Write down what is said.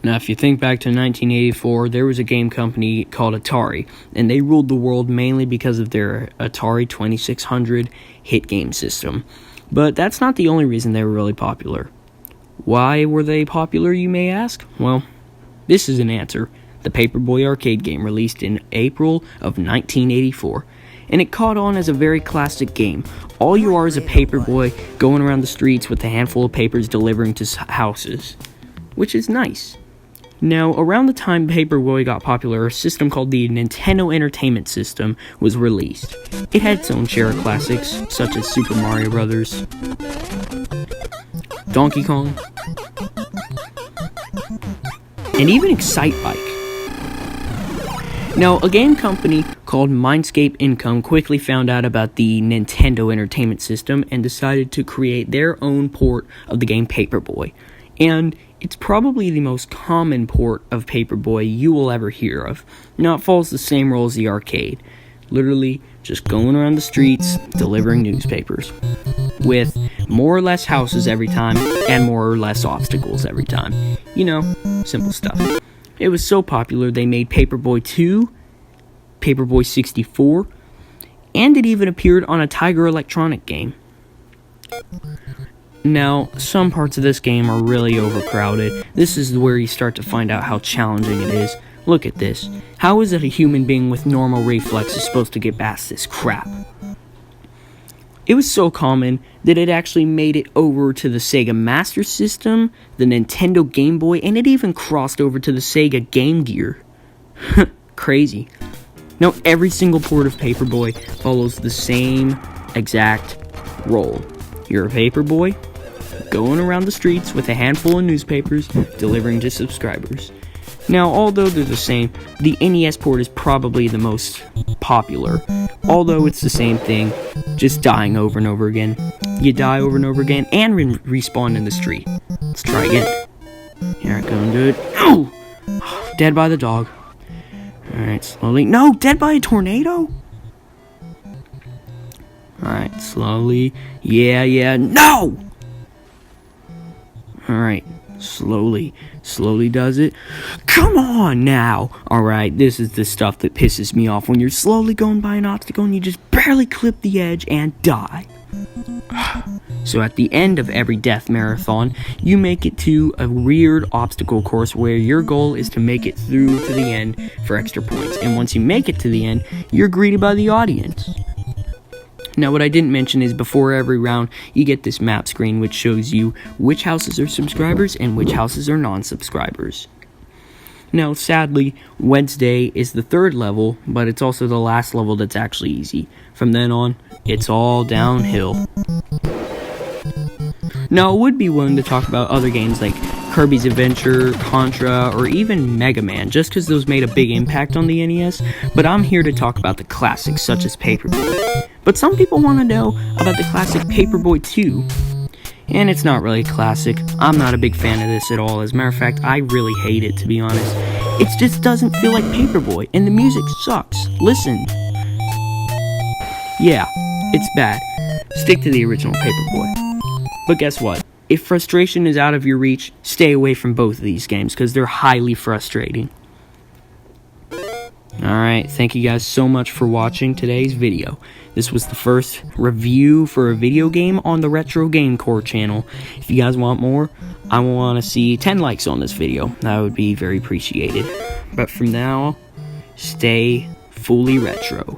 Now, if you think back to 1984, there was a game company called Atari, and they ruled the world mainly because of their Atari 2600 hit game system. But that's not the only reason they were really popular. Why were they popular, you may ask? Well, this is an answer. The Paperboy arcade game released in April of 1984, and it caught on as a very classic game. All you are is a paperboy going around the streets with a handful of papers delivering to houses, which is nice. Now, around the time Paperboy got popular, a system called the Nintendo Entertainment System was released. It had its own share of classics, such as Super Mario Bros., Donkey Kong, and even Excite Bike. Now, a game company called Mindscape Income quickly found out about the Nintendo Entertainment System and decided to create their own port of the game Paperboy. And it's probably the most common port of Paperboy you will ever hear of. Now, it follows the same rule as the arcade. Literally, just going around the streets, delivering newspapers. With more or less houses every time, and more or less obstacles every time. You know, simple stuff. It was so popular, they made Paperboy 2, Paperboy 64, and it even appeared on a Tiger Electronic game. Now, some parts of this game are really overcrowded. This is where you start to find out how challenging it is. Look at this. How is it a human being with normal reflexes supposed to get past this crap? It was so common that it actually made it over to the Sega Master System, the Nintendo Game Boy, and it even crossed over to the Sega Game Gear. Crazy. Now, every single port of Paperboy follows the same exact role. You're a paperboy, going around the streets with a handful of newspapers, delivering to subscribers. Now, although they're the same, the NES port is probably the most popular. Although it's the same thing, just dying over and over again. You die over and over again and respawn in the street. Let's try again. Here I go and do it. Oh! Dead by the dog. Alright, slowly. No! Dead by a tornado? Alright, slowly. Yeah. No! Alright, slowly does it. Come on now! Alright, this is the stuff that pisses me off when you're slowly going by an obstacle and you just barely clip the edge and die. So at the end of every death marathon, you make it to a weird obstacle course where your goal is to make it through to the end for extra points. And once you make it to the end, you're greeted by the audience. Now, what I didn't mention is before every round, you get this map screen which shows you which houses are subscribers and which houses are non-subscribers. Now, sadly, Wednesday is the third level, but it's also the last level that's actually easy. From then on, it's all downhill. Now, I would be willing to talk about other games like Kirby's Adventure, Contra, or even Mega Man, just because those made a big impact on the NES, but I'm here to talk about the classics such as Paperboy. But some people want to know about the classic Paperboy 2, and it's not really a classic. I'm not a big fan of this at all. As a matter of fact, I really hate it, to be honest. It just doesn't feel like Paperboy, and the music sucks. Listen. Yeah, it's bad. Stick to the original Paperboy. But guess what? If frustration is out of your reach, stay away from both of these games, because they're highly frustrating. Alright, thank you guys so much for watching today's video. This was the first review for a video game on the Retro Game Core channel. If you guys want more, I want to see 10 likes on this video. That would be very appreciated. But from now, stay fully retro.